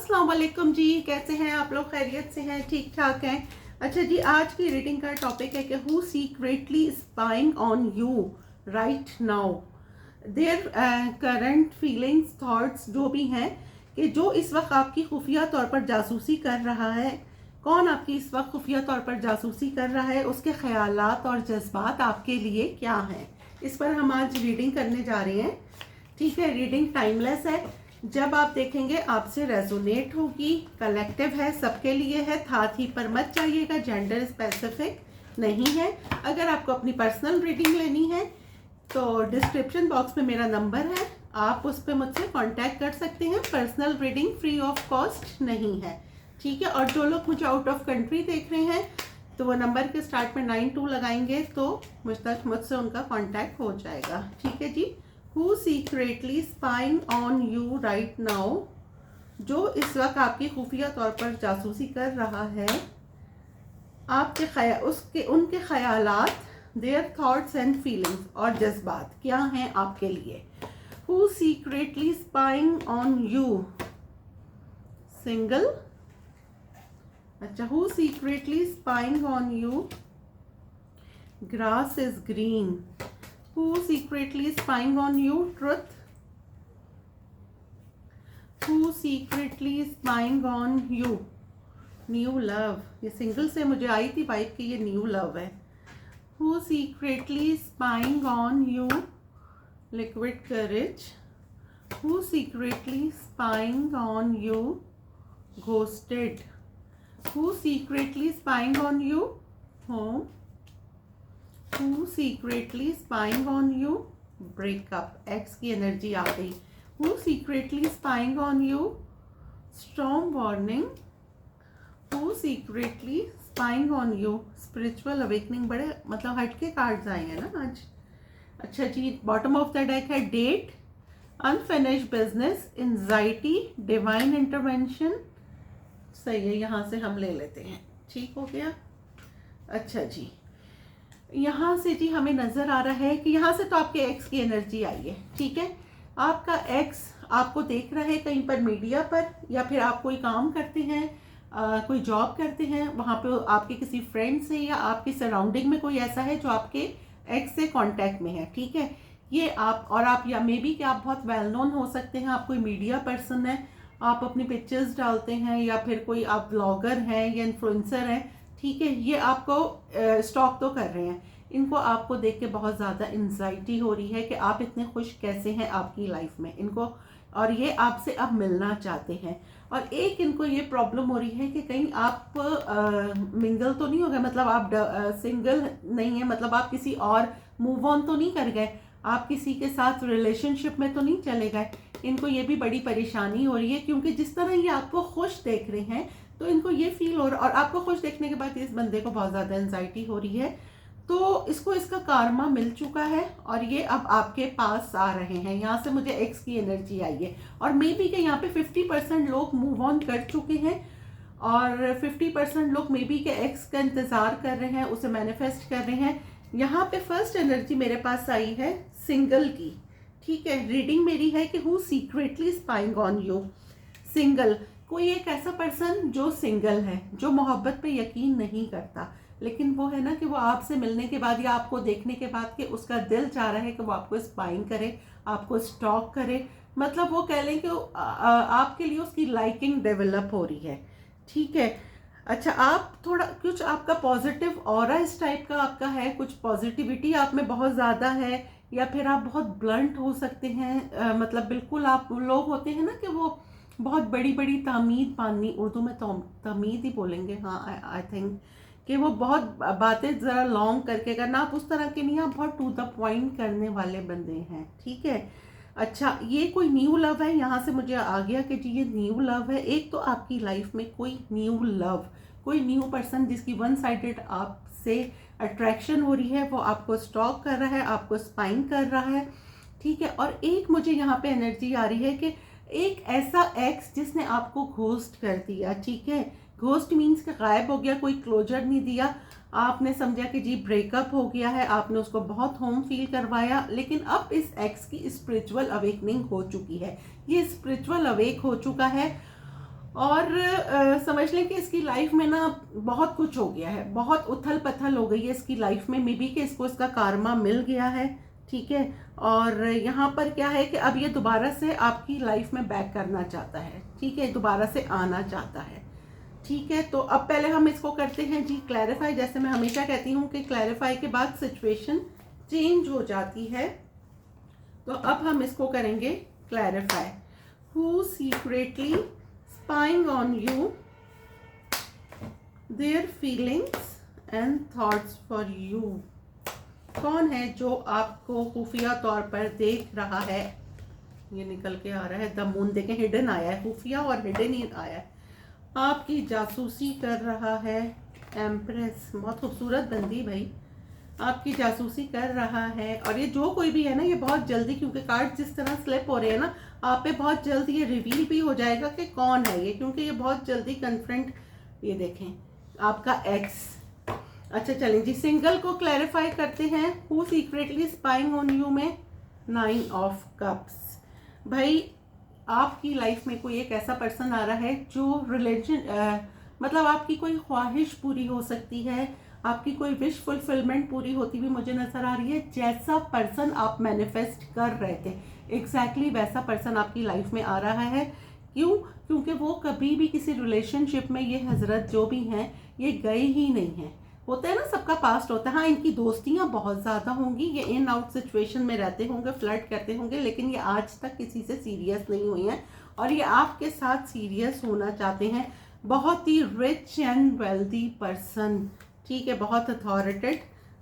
अस्सलाम वालेकुम जी, कैसे हैं आप लोग? खैरियत से हैं? ठीक ठाक हैं? अच्छा जी, आज की रीडिंग का टॉपिक है कि who secretly spying on you right now, their current feelings thoughts जो भी हैं, कि जो इस वक्त आपकी खुफिया तौर पर जासूसी कर रहा है। कौन आपकी इस वक्त खुफिया तौर पर जासूसी कर रहा है, उसके ख्यालात और जज्बात आपके लिए क्या हैं, इस पर हम आज रीडिंग करने जा रहे हैं। ठीक है, रीडिंग टाइमलेस है। जब आप देखेंगे आपसे रेजोनेट होगी, कलेक्टिव है, सबके लिए है, थाथी पर मत जाइएगा, जेंडर स्पेसिफिक नहीं है। अगर आपको अपनी पर्सनल रीडिंग लेनी है तो डिस्क्रिप्शन बॉक्स में मेरा नंबर है, आप उस पर मुझसे कांटेक्ट कर सकते हैं। Personal reading free of cost नहीं है, ठीक है। और जो लोग मुझे आउट ऑफ कंट्री देख रहे हैं तो वो नंबर के स्टार्ट में 92 लगाएंगे तो मुझसे उनका कांटेक्ट हो जाएगा, ठीक है जी। Who secretly spying on you right now, जो इस वक्त आपकी खुफिया तौर पर जासूसी कर रहा है, आपके उनके ख्यालात, their thoughts and feelings और जज्बात क्या हैं आपके लिए। Who secretly spying on you, single। अच्छा, who secretly spying on you, grass is green। Who secretly spying on you, truth। Who secretly spying on you, new love। ये single से मुझे आई थी वाइब कि ये न्यू लव है। Who secretly spying on you, liquid courage। Who secretly spying on you, ghosted। Who secretly spying on you, home। Who secretly spying on you, breakup, x की energy आ गई। Who secretly spying on you, storm warning। Who secretly spying on you, spiritual awakening। बड़े मतलब हटके cards आए हैं ना आज। अच्छा जी, बॉटम ऑफ द डेक है debt, unfinished business, anxiety, divine intervention. सही है, यहाँ से हम ले लेते हैं, ठीक हो गया। अच्छा जी, यहाँ से जी हमें नज़र आ रहा है कि यहाँ से तो आपके एक्स की एनर्जी आई है, ठीक है। आपका एक्स आपको देख रहा है कहीं पर मीडिया पर, या फिर आप कोई काम करते हैं, कोई जॉब करते हैं, वहाँ पे आपके किसी फ्रेंड से या आपकी सराउंडिंग में कोई ऐसा है जो आपके एक्स से कांटेक्ट में है, ठीक है। ये आप या मे बी कि आप बहुत वेल नोन हो सकते हैं, आप कोई मीडिया पर्सन है, आप अपनी पिक्चर्स डालते हैं, या फिर कोई आप ब्लॉगर हैं या इन्फ्लुएंसर हैं, ठीक है। ये आपको स्टॉक तो कर रहे हैं, इनको आपको देख के बहुत ज़्यादा एंजाइटी हो रही है कि आप इतने खुश कैसे हैं आपकी लाइफ में इनको, और ये आपसे अब मिलना चाहते हैं। और एक इनको ये प्रॉब्लम हो रही है कि कहीं आप मिंगल तो नहीं हो गए, मतलब आप सिंगल नहीं है, मतलब आप किसी और मूव ऑन तो नहीं कर गए, आप किसी के साथ रिलेशनशिप में तो नहीं चले गए। इनको ये भी बड़ी परेशानी हो रही है, क्योंकि जिस तरह ये आपको खुश देख रहे हैं तो इनको ये फील हो रहा है, और आपको खुश देखने के बाद इस बंदे को बहुत ज़्यादा एंजाइटी हो रही है, तो इसको इसका कारमा मिल चुका है और ये अब आपके पास आ रहे हैं। यहाँ से मुझे एक्स की एनर्जी आई है, और मे बी के यहाँ पे 50% लोग मूव ऑन कर चुके हैं, और 50% लोग मे बी के एक्स का इंतज़ार कर रहे हैं, उसे मैनिफेस्ट कर रहे हैं। यहाँ पे फर्स्ट एनर्जी मेरे पास आई है सिंगल की, ठीक है। रीडिंग मेरी है कि who secretly spying on you, single. कोई एक ऐसा पर्सन जो सिंगल है, जो मोहब्बत पे यकीन नहीं करता, लेकिन वो है ना कि वो आपसे मिलने के बाद या आपको देखने के बाद कि उसका दिल चाह रहा है कि वो आपको स्पाइंग करे, आपको स्टॉक करे, मतलब वो कह लें कि आपके लिए उसकी लाइकिंग डेवलप हो रही है, ठीक है। अच्छा, आप थोड़ा कुछ आपका पॉजिटिव ऑरा इस टाइप का आपका है, कुछ पॉजिटिविटी आप में बहुत ज़्यादा है, या फिर आप बहुत ब्लंट हो सकते हैं, मतलब बिल्कुल आप लोग होते हैं ना कि वो बहुत बड़ी बड़ी तामीद पानी, उर्दू में तो तमीद ही बोलेंगे, हाँ आई थिंक, कि वो बहुत बातें ज़रा लॉन्ग करके करना, आप उस तरह के नहीं, आप बहुत टू द पॉइंट करने वाले बंदे हैं, ठीक है। अच्छा, ये कोई न्यू लव है, यहाँ से मुझे आ गया कि जी ये न्यू लव है। एक तो आपकी लाइफ में कोई न्यू लव, कोई न्यू पर्सन जिसकी वन साइडेड आपसे अट्रैक्शन हो रही है, वो आपको स्टॉक कर रहा है, आपको स्पाइंग कर रहा है, ठीक है। और एक मुझे यहाँ पे एनर्जी आ रही है कि एक ऐसा एक्स जिसने आपको घोस्ट कर दिया, ठीक है। घोस्ट मीन्स कि गायब हो गया, कोई क्लोजर नहीं दिया, आपने समझा कि जी ब्रेकअप हो गया है, आपने उसको बहुत होम फील करवाया, लेकिन अब इस एक्स की स्पिरिचुअल अवेकनिंग हो चुकी है, ये स्पिरिचुअल अवेक हो चुका है, और समझ लें कि इसकी लाइफ में ना बहुत कुछ हो गया है, बहुत उथल पथल हो गई है इसकी लाइफ में। मे बी कि इसको इसका कारमा मिल गया है, ठीक है। और यहाँ पर क्या है कि अब ये दोबारा से आपकी लाइफ में बैक करना चाहता है, ठीक है, दोबारा से आना चाहता है, ठीक है। तो अब पहले हम इसको करते हैं जी क्लैरिफाई। जैसे मैं हमेशा कहती हूँ कि क्लैरिफाई के बाद सिचुएशन चेंज हो जाती है, तो अब हम इसको करेंगे clarify. Who secretly spying on you, their feelings and thoughts for you. कौन है जो आपको खुफिया तौर पर देख रहा है? ये निकल के आ रहा है द मून, देखें हिडन आया है, खुफिया और हिडन ही आया है। आपकी जासूसी कर रहा है। एम्प्रेस, बहुत खूबसूरत बंदी भाई, आपकी जासूसी कर रहा है। और ये जो कोई भी है ना, ये बहुत जल्दी, क्योंकि कार्ड जिस तरह स्लिप हो रहे हैं ना, आप पे बहुत जल्दी ये रिवील भी हो जाएगा कि कौन है ये, क्योंकि ये बहुत जल्दी कन्फ्रंट, ये देखें आपका एक्स। अच्छा चलें जी, सिंगल को क्लैरिफाई करते हैं। Who secretly spying on you में 9 ऑफ कप्स। भाई आपकी लाइफ में कोई एक ऐसा पर्सन आ रहा है जो रिलेशन, मतलब आपकी कोई ख्वाहिश पूरी हो सकती है, आपकी कोई विश फुलफिलमेंट पूरी होती हुई मुझे नजर आ रही है। जैसा पर्सन आप मैनिफेस्ट कर रहे थे, एग्जैक्टली वैसा पर्सन आपकी लाइफ में आ रहा है। क्यों? क्योंकि वो कभी भी किसी रिलेशनशिप में, ये हजरत जो भी हैं, ये गए ही नहीं हैं। होता है ना, सबका पास्ट होता है। हाँ, इनकी दोस्तियां बहुत ज़्यादा होंगी, ये इन आउट सिचुएशन में रहते होंगे, फ्लर्ट करते होंगे, लेकिन ये आज तक किसी से सीरियस नहीं हुई हैं और ये आपके साथ सीरियस होना चाहते हैं। बहुत ही रिच एंड वेल्दी पर्सन, ठीक है, बहुत अथॉरिटेड,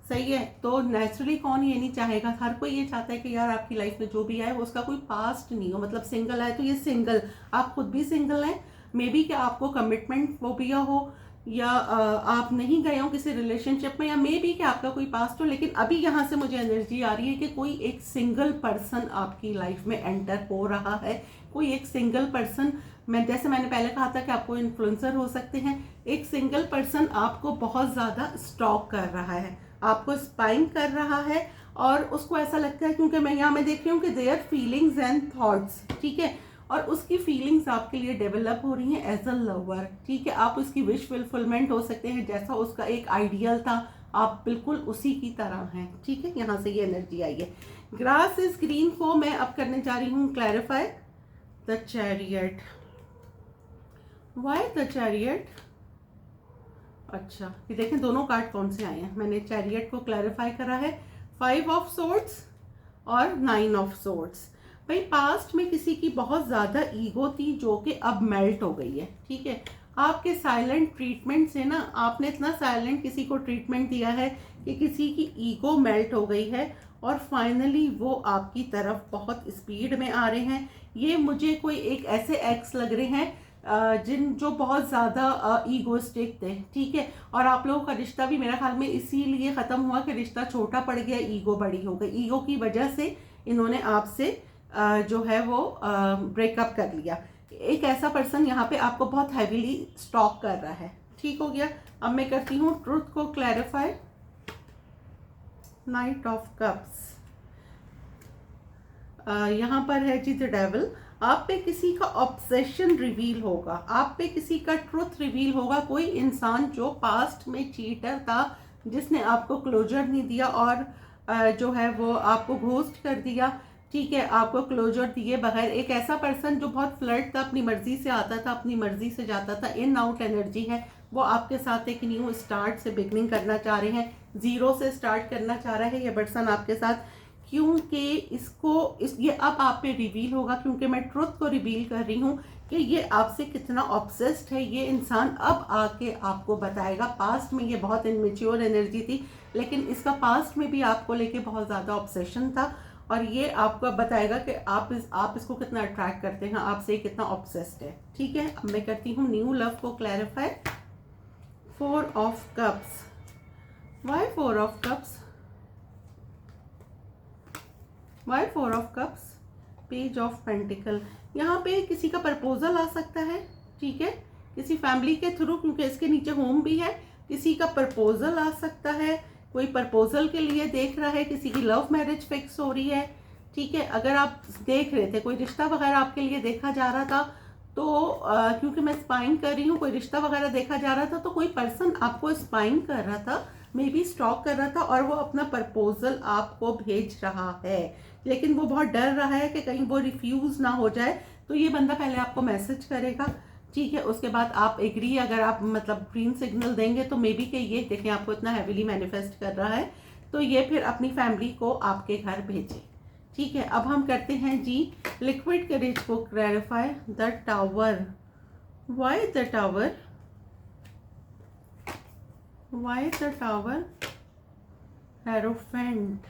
सही है। तो नेचुरली कौन ये नहीं चाहेगा, हर कोई ये चाहता है कि यार आपकी लाइफ में जो भी आए वो उसका कोई पास्ट नहीं हो। मतलब सिंगल आए तो ये सिंगल, आप खुद भी सिंगल हैं, मे बी कि आपको कमिटमेंट फोबिया हो, या आप नहीं गए हो किसी रिलेशनशिप में, या मे बी कि आपका कोई पास्ट हो। लेकिन अभी यहाँ से मुझे एनर्जी आ रही है कि कोई एक सिंगल पर्सन आपकी लाइफ में एंटर हो रहा है। कोई एक सिंगल पर्सन, जैसे मैंने पहले कहा था कि आपको इन्फ्लुएंसर हो सकते हैं, एक सिंगल पर्सन आपको बहुत ज़्यादा स्टॉक कर रहा है, आपको स्पाइंग कर रहा है। और उसको ऐसा लगता है, क्योंकि मैं यहाँ में देख रही हूँ कि देयर फीलिंग्स एंड थॉट्स, ठीक है, और उसकी फीलिंग्स आपके लिए डेवलप हो रही हैं एज अ लवर, ठीक है। आप उसकी विश फुलफिलमेंट हो सकते हैं, जैसा उसका एक आइडियल था आप बिल्कुल उसी की तरह हैं, ठीक है। यहाँ से ये एनर्जी आई है। ग्रास इज ग्रीन को मैं अब करने जा रही हूँ clarify. The chariot, why the chariot? अच्छा, ये देखें दोनों कार्ड कौन से आए हैं। मैंने चैरियट को क्लैरिफाई करा है 5 ऑफ सोर्ड्स और 9 ऑफ सोर्ड्स। भाई पास्ट में किसी की बहुत ज़्यादा ईगो थी जो कि अब मेल्ट हो गई है, ठीक है। आपके साइलेंट ट्रीटमेंट से ना, आपने इतना साइलेंट किसी को ट्रीटमेंट दिया है कि किसी की ईगो मेल्ट हो गई है और फाइनली वो आपकी तरफ बहुत स्पीड में आ रहे हैं। ये मुझे कोई एक ऐसे एक्स लग रहे हैं जो बहुत ज़्यादा ईगोस्टिक थे, ठीक है। और आप लोगों का रिश्ता भी मेरा ख्याल में इसीलिए ख़त्म हुआ कि रिश्ता छोटा पड़ गया, ईगो बड़ी हो गई। ईगो की वजह से इन्होंने आपसे जो है वो ब्रेकअप कर लिया। एक ऐसा पर्सन यहाँ पे आपको बहुत हैवीली स्टॉक कर रहा है, ठीक हो गया। अब मैं करती हूँ ट्रुथ को क्लैरिफाई। नाइट ऑफ कप्स, यहाँ पर है जी द डेविल। आप पे किसी का ऑब्सेशन रिवील होगा, आप पे किसी का ट्रुथ रिवील होगा। कोई इंसान जो पास्ट में चीटर था, जिसने आपको क्लोजर नहीं दिया और जो है वो आपको घोस्ट कर दिया, ठीक है, आपको क्लोजर दिए बगैर। एक ऐसा पर्सन जो बहुत फ्लर्ट था, अपनी मर्जी से आता था, अपनी मर्जी से जाता था, इन आउट एनर्जी है। वो आपके साथ एक न्यू स्टार्ट से बिगनिंग करना चाह रहे हैं, जीरो से स्टार्ट करना चाह रहा है ये पर्सन आपके साथ। क्योंकि ये अब आप पे रिवील होगा, क्योंकि मैं ट्रुथ को रिवील कर रही हूँ कि ये आपसे कितना ऑब्सेस्ड है। ये इंसान अब आके आपको बताएगा। पास्ट में ये बहुत इनमेच्योर एनर्जी थी, लेकिन इसका पास्ट में भी आपको लेके बहुत ज़्यादा ऑब्सेशन था, और ये आपको बताएगा कि आप इसको कितना अट्रैक्ट करते हैं, आपसे कितना ऑब्सेस्ड है, ठीक है। अब मैं करती हूँ न्यू लव को clarify. 4 of cups, why 4 of cups? Why 4 of cups? Page of pentacle. यहाँ पे किसी का प्रपोजल आ सकता है, ठीक है, किसी फैमिली के थ्रू, क्योंकि इसके नीचे होम भी है। किसी का प्रपोजल आ सकता है, कोई प्रपोजल के लिए देख रहा है, किसी की लव मैरिज फिक्स हो रही है, ठीक है। अगर आप देख रहे थे कोई रिश्ता वगैरह आपके लिए देखा जा रहा था, तो क्योंकि मैं स्पाइंग कर रही हूँ, कोई रिश्ता वगैरह देखा जा रहा था, तो कोई पर्सन आपको स्पाइंग कर रहा था, मे बी स्टॉक कर रहा था, और वो अपना प्रपोजल आपको भेज रहा है, लेकिन वो बहुत डर रहा है कि कहीं वो रिफ्यूज़ ना हो जाए। तो ये बंदा पहले आपको मैसेज करेगा, ठीक है, उसके बाद आप एग्री, अगर आप मतलब ग्रीन सिग्नल देंगे तो मे बी कि ये देखें आपको इतना हैवीली मैनिफेस्ट कर रहा है, तो ये फिर अपनी फैमिली को आपके घर भेजे। ठीक है, अब हम करते हैं जी लिक्विड करेज को clarify. The tower, why the tower, why the tower, hierophant.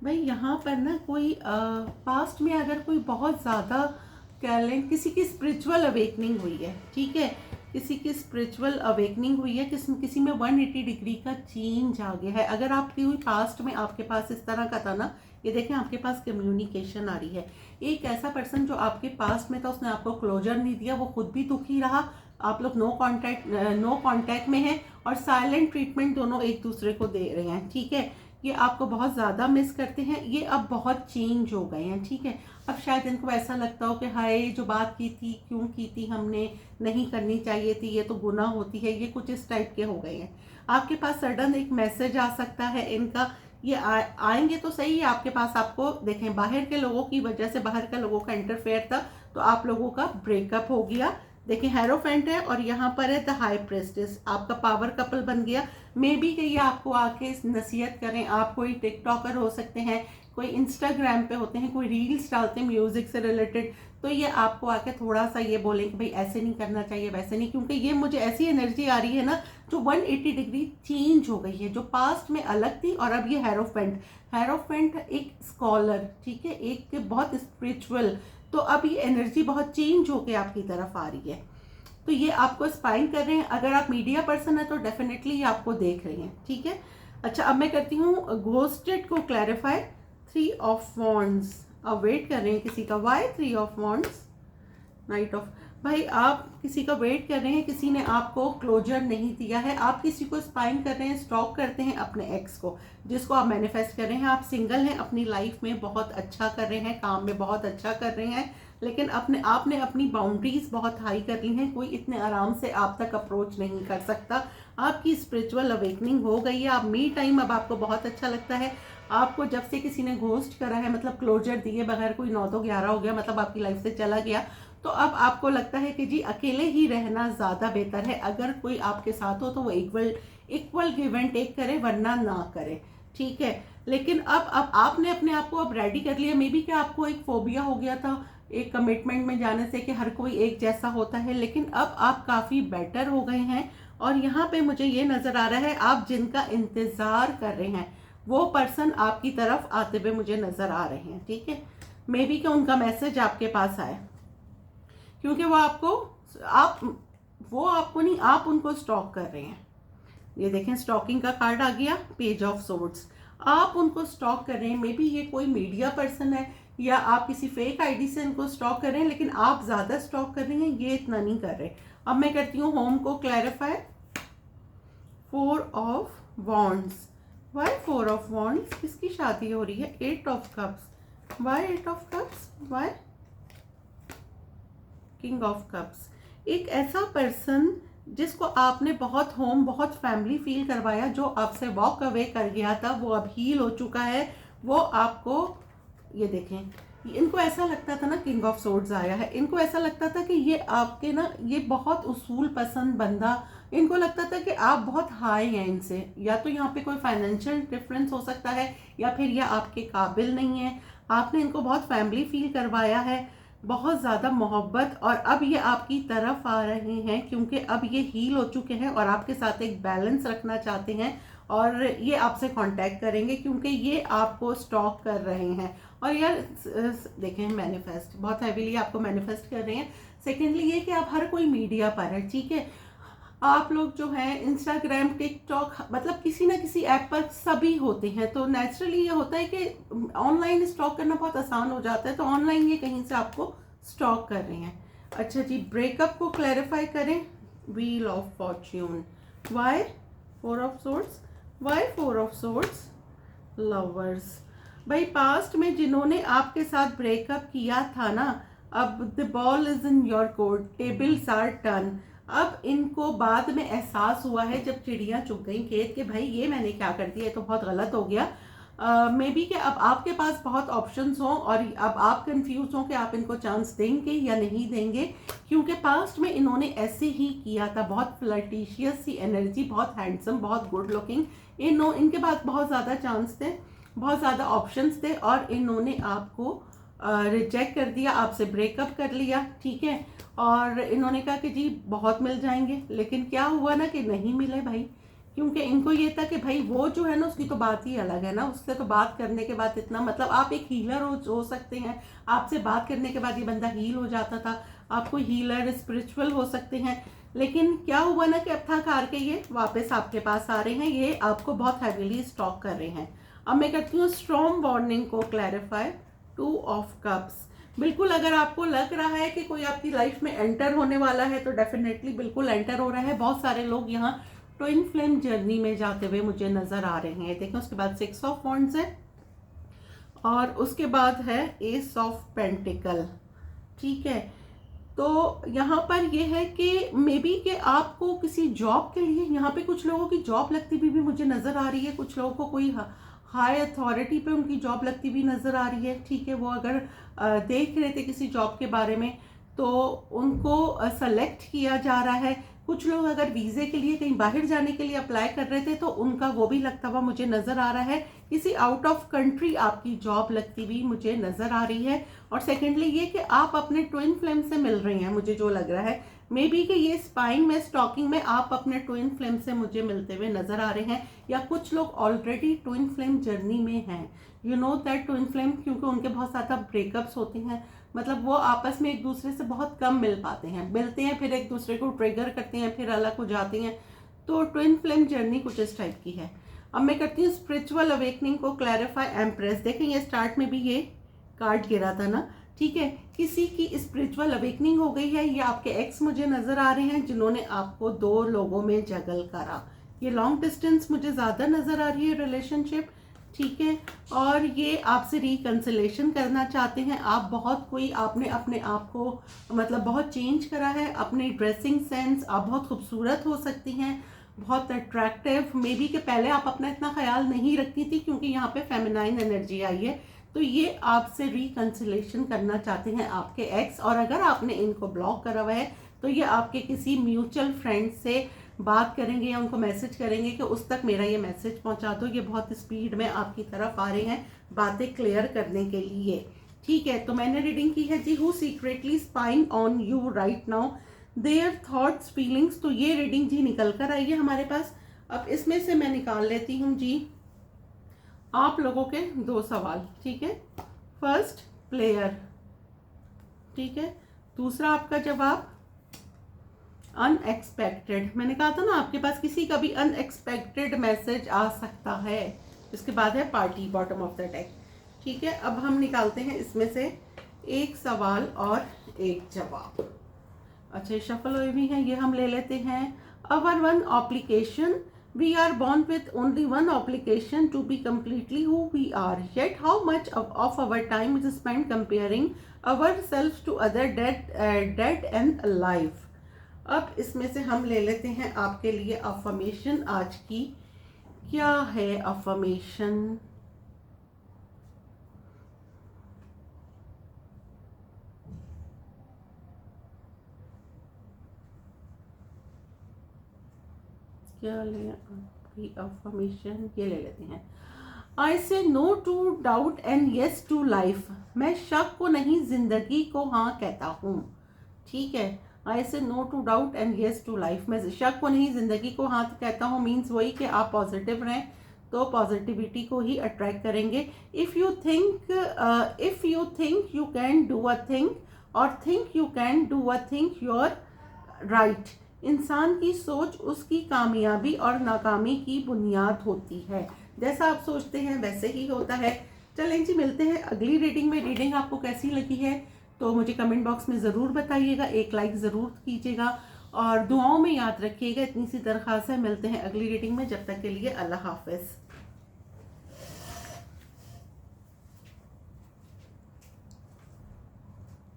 भाई यहाँ पर ना कोई पास्ट में अगर कोई बहुत ज़्यादा कह लें, किसी की स्पिरिचुअल अवेकनिंग हुई है, ठीक है, किसी की स्पिरिचुअल अवेकनिंग हुई है, किसी में 180 डिग्री का चेंज आ गया है। अगर आपकी हुई पास्ट में आपके पास इस तरह का था ना, ये देखें आपके पास कम्युनिकेशन आ रही है। एक ऐसा पर्सन जो आपके पास्ट में था, उसने आपको क्लोजर नहीं दिया, वो खुद भी दुखी रहा, आप लोग नो कांटेक्ट में हैं, और साइलेंट ट्रीटमेंट दोनों एक दूसरे को दे रहे हैं। ठीक है, ये आपको बहुत ज़्यादा मिस करते हैं, ये अब बहुत चेंज हो गए हैं। ठीक है, अब शायद इनको ऐसा लगता हो कि हाय जो बात की थी क्यों की थी हमने, नहीं करनी चाहिए थी, ये तो गुनाह होती है, ये कुछ इस टाइप के हो गए हैं। आपके पास सडन एक मैसेज आ सकता है इनका, ये आएंगे तो सही है आपके पास। आपको देखें बाहर के लोगों की वजह से, बाहर का लोगों का इंटरफेयर था, तो आप लोगों का ब्रेकअप हो गया। देखिए हेरोफेंट है और यहाँ पर है द हाई प्रेस्टिस, आपका पावर कपल बन गया। मे बी कि ये आपको आके नसीहत करें। आप कोई टिकटॉकर हो सकते हैं, कोई इंस्टाग्राम पे होते हैं, कोई रील्स डालते हैं म्यूजिक से रिलेटेड, तो ये आपको आके थोड़ा सा ये बोलें कि भाई ऐसे नहीं करना चाहिए, वैसे नहीं, क्योंकि ये मुझे ऐसी एनर्जी आ रही है ना जो 180 डिग्री चेंज हो गई है, जो पास्ट में अलग थी और अब ये हेरोफेंट एक स्कॉलर, ठीक है, एक बहुत स्पिरिचुअल, तो अब ये एनर्जी बहुत चेंज होके आपकी तरफ आ रही है। तो ये आपको स्पाइंग कर रहे हैं। अगर आप मीडिया पर्सन है तो डेफिनेटली ये आपको देख रही हैं। ठीक है, अच्छा अब मैं करती हूँ घोस्टेड को क्लैरिफाई। 3 ऑफ वॉन्ड्स, अब वेट कर रहे हैं किसी का। Why 3 of wands, knight of, भाई आप किसी का वेट कर रहे हैं, किसी ने आपको क्लोजर नहीं दिया है, आप किसी को स्पाइंग कर रहे हैं, स्टॉक करते हैं अपने एक्स को, जिसको आप मैनिफेस्ट कर रहे हैं। आप सिंगल हैं, अपनी लाइफ में बहुत अच्छा कर रहे हैं, काम में बहुत अच्छा कर रहे हैं, लेकिन आपने अपनी बाउंड्रीज बहुत हाई कर ली हैं, कोई इतने आराम से आप तक अप्रोच नहीं कर सकता। आपकी स्पिरिचुअल अवेकनिंग हो गई है, आप मी टाइम अब आपको बहुत अच्छा लगता है। आपको जब से किसी ने घोस्ट करा है, मतलब क्लोजर दिए बगैर, कोई 9 तो 11 हो गया, मतलब आपकी लाइफ से चला गया, तो अब आपको लगता है कि जी अकेले ही रहना ज़्यादा बेहतर है। अगर कोई आपके साथ हो तो वो इक्वल गिव एंड टेक करे, वरना ना करे। ठीक है, लेकिन अब आपने अपने आप को अब रेडी कर लिया। मे बी कि आपको एक फोबिया हो गया था एक कमिटमेंट में जाने से कि हर कोई एक जैसा होता है, लेकिन अब आप काफ़ी बेटर हो गए हैं। और यहाँ पे मुझे ये नज़र आ रहा है, आप जिनका इंतज़ार कर रहे हैं वो पर्सन आपकी तरफ आते हुए मुझे नज़र आ रहे हैं। ठीक है, मे बी कि उनका मैसेज आपके पास आए, क्योंकि वो आपको नहीं, आप उनको स्टॉक कर रहे हैं। ये देखें स्टॉकिंग का कार्ड आ गया, पेज ऑफ सोर्ड्स, आप उनको स्टॉक कर रहे हैं। मे बी ये कोई मीडिया पर्सन है या आप किसी फेक आईडी से उनको स्टॉक कर रहे हैं, लेकिन आप ज़्यादा स्टॉक कर रही हैं, ये इतना नहीं कर रहे। अब मैं करती हूँ होम को clarify. 4 of wands, why 4 of wands, किसकी शादी हो रही है। 8 of cups, why 8 of cups, why king of cups. एक ऐसा पर्सन जिसको आपने बहुत होम, बहुत फैमिली फील करवाया, जो आपसे वॉक अवे कर गया था, वो अब हील हो चुका है। वो आपको, ये देखें, इनको ऐसा लगता था ना, किंग ऑफ सोर्ड्स आया है, इनको ऐसा लगता था कि ये आपके ना, ये बहुत उसूल पसंद बंदा, इनको लगता था कि आप बहुत हाई हैं इनसे, या तो यहाँ पे कोई फाइनेंशियल डिफरेंस हो सकता है, या फिर ये आपके काबिल नहीं है। आपने इनको बहुत फैमिली फील करवाया है, बहुत ज़्यादा मोहब्बत, और अब ये आपकी तरफ आ रहे हैं क्योंकि अब ये हील हो चुके हैं और आपके साथ एक बैलेंस रखना चाहते हैं, और ये आपसे कांटेक्ट करेंगे क्योंकि ये आपको स्टॉक कर रहे हैं। और यार देखें, मैनिफेस्ट बहुत हैवीली आपको मैनिफेस्ट कर रहे हैं। सेकेंडली ये कि आप हर कोई मीडिया पर है, ठीक है, आप लोग जो हैं इंस्टाग्राम, टिकटॉक, मतलब किसी ना किसी ऐप पर सभी होते हैं, तो नेचुरली ये होता है कि ऑनलाइन स्टॉक करना बहुत आसान हो जाता है, तो ऑनलाइन ये कहीं से आपको स्टॉक कर रहे हैं। अच्छा जी, ब्रेकअप को क्लैरिफाई करें। Wheel of fortune, why 4 of swords, why 4 of swords, lovers. भाई पास्ट में जिन्होंने आपके साथ ब्रेकअप किया था ना, अब the ball is in your court, tables are turn. अब इनको बाद में एहसास हुआ है जब चिड़ियाँ चुग गई खेत के, भाई ये मैंने क्या कर दिया, ये तो बहुत गलत हो गया। मे बी कि अब आपके पास बहुत ऑप्शंस हों और अब आप कंफ्यूज हों कि आप इनको चांस देंगे या नहीं देंगे, क्योंकि पास्ट में इन्होंने ऐसे ही किया था। बहुत फ्लर्टिशियस सी एनर्जी, बहुत हैंडसम, बहुत गुड लुकिंग, इनके पास बहुत ज़्यादा चांस थे, बहुत ज़्यादा ऑप्शंस थे, और इन्होंने आपको रिजेक्ट कर दिया, आपसे ब्रेकअप कर लिया, ठीक है। और इन्होंने कहा कि जी बहुत मिल जाएंगे, लेकिन क्या हुआ ना कि नहीं मिले भाई, क्योंकि इनको ये था कि भाई वो जो है ना उसकी तो बात ही अलग है ना, उससे तो बात करने के बाद इतना, मतलब आप एक हीलर हो सकते हैं, आपसे बात करने के बाद ये बंदा हील हो जाता था, आपको हीलर स्पिरिचुअल हो सकते हैं। लेकिन क्या हुआ ना कि अब थक हार के ये वापस आपके पास आ रहे हैं, ये आपको बहुत हैवीली स्टॉक कर रहे हैं। अब मैं करती हूँ स्ट्रॉन्ग वार्निंग को क्लैरिफाई। 2 ऑफ कप्स, बिल्कुल अगर आपको लग रहा है कि कोई आपकी लाइफ में एंटर होने वाला है तो डेफिनेटली बिल्कुल एंटर हो रहा है। बहुत सारे लोग यहाँ ट्विन फ्लेम जर्नी में जाते हुए मुझे नजर आ रहे हैं। देखो उसके बाद 6 ऑफ वॉन्ड्स है और उसके बाद है एस ऑफ पेंटिकल, ठीक है। तो यहाँ पर ये है कि मे बी कि आपको किसी जॉब के लिए, यहाँ पे कुछ लोगों की जॉब लगती भी मुझे नज़र आ रही है, कुछ लोगों को कोई हाई अथॉरिटी पे उनकी जॉब लगती भी नज़र आ रही है, ठीक है। वो अगर देख रहे थे किसी जॉब के बारे में तो उनको सेलेक्ट किया जा रहा है। कुछ लोग अगर वीज़े के लिए कहीं बाहर जाने के लिए अप्लाई कर रहे थे तो उनका वो भी लगता हुआ मुझे नज़र आ रहा है। किसी आउट ऑफ कंट्री आपकी जॉब लगती भी मुझे नज़र आ रही है। और सेकेंडली ये कि आप अपने ट्विन फ्लेम से मिल रहे हैं, मुझे जो लग रहा है मे बी कि ये स्पाइंग में, स्टॉकिंग में आप अपने ट्विन फ्लेम से मुझे मिलते हुए नज़र आ रहे हैं, या कुछ लोग ऑलरेडी ट्विन फ्लेम जर्नी में हैं। You know that twin flame, क्योंकि उनके बहुत ज़्यादा ब्रेकअप्स होते हैं, मतलब वो आपस में एक दूसरे से बहुत कम मिल पाते हैं, मिलते हैं फिर एक दूसरे को ट्रिगर करते हैं, फिर अलग हो जाते हैं। तो ट्विन फ्लेम जर्नी कुछ इस टाइप की है। अब मैं करती हूँ स्पिरिचुअल अवेकनिंग को क्लैरिफाई। एम्प्रेस, देखें ये स्टार्ट में भी ये कार्ड गिरा था ना, ठीक है। किसी की स्पिरिचुअल अवेकनिंग हो गई है, या आपके एक्स मुझे नजर आ रहे हैं जिन्होंने आपको 2 लोगों में जगल करा। ये लॉन्ग डिस्टेंस मुझे ज़्यादा नजर आ रही है रिलेशनशिप, ठीक है। और ये आपसे रिकंसिलेशन करना चाहते हैं। आप बहुत कोई, आपने अपने आप को मतलब बहुत चेंज करा है, अपनी ड्रेसिंग सेंस, आप बहुत खूबसूरत हो सकती हैं, बहुत अट्रैक्टिव। मे बी कि पहले आप अपना इतना ख्याल नहीं रखती थी क्योंकि यहाँ पे फेमिनाइन एनर्जी आई है। तो ये आपसे रिकंसिलेशन करना चाहते हैं आपके एक्स, और अगर आपने इनको ब्लॉक करा हुआ है तो ये आपके किसी म्यूचुअल फ्रेंड से बात करेंगे या उनको मैसेज करेंगे कि उस तक मेरा ये मैसेज पहुंचा दो। ये बहुत स्पीड में आपकी तरफ आ रहे हैं बातें क्लियर करने के लिए, ठीक है। तो मैंने रीडिंग की है जी, who secretly spying on you right now, their thoughts feelings. तो ये रीडिंग जी निकल कर आई है हमारे पास। अब इसमें से मैं निकाल लेती हूँ जी आप लोगों के 2 सवाल, ठीक है। फर्स्ट प्लेयर, ठीक है। दूसरा आपका जवाब अनएक्सपेक्टेड। मैंने कहा था ना आपके पास किसी का भी अनएक्सपेक्टेड मैसेज आ सकता है। इसके बाद है party, bottom of the deck, ठीक है। अब हम निकालते हैं इसमें से 1 सवाल और 1 जवाब। अच्छा, शफल हुई भी है, ये हम ले लेते हैं। Our one obligation, we are born with only one obligation to be completely who we are, yet how much of our time is spent comparing ourselves to other dead and alive। अब इसमें से हम ले लेते हैं आपके लिए affirmation आज की। क्या है अफर्मेशन? क्या ले आपकी अफर्मेशन? ये ले लेते हैं। I say no to doubt and yes to life. मैं शक को नहीं, जिंदगी को हाँ कहता हूँ, ठीक है। I say no to doubt and yes to life. मैं शक को नहीं, जिंदगी को हाँ कहता हूँ, मीन्स वही कि आप पॉजिटिव रहें तो पॉजिटिविटी को ही अट्रैक्ट करेंगे। If you think you can do a thing और think you can do a thing, you are right. इंसान की सोच उसकी कामयाबी और नाकामी की बुनियाद होती है। जैसा आप सोचते हैं वैसे ही होता है। चलें जी, मिलते हैं अगली रीडिंग में। रीडिंग आपको कैसी लगी है तो मुझे कमेंट बॉक्स में ज़रूर बताइएगा, एक लाइक ज़रूर कीजिएगा और दुआओं में याद रखिएगा। इतनी सी दरख्वास्त है। मिलते हैं अगली रीडिंग में, जब तक के लिए अल्लाह हाफ़िज़।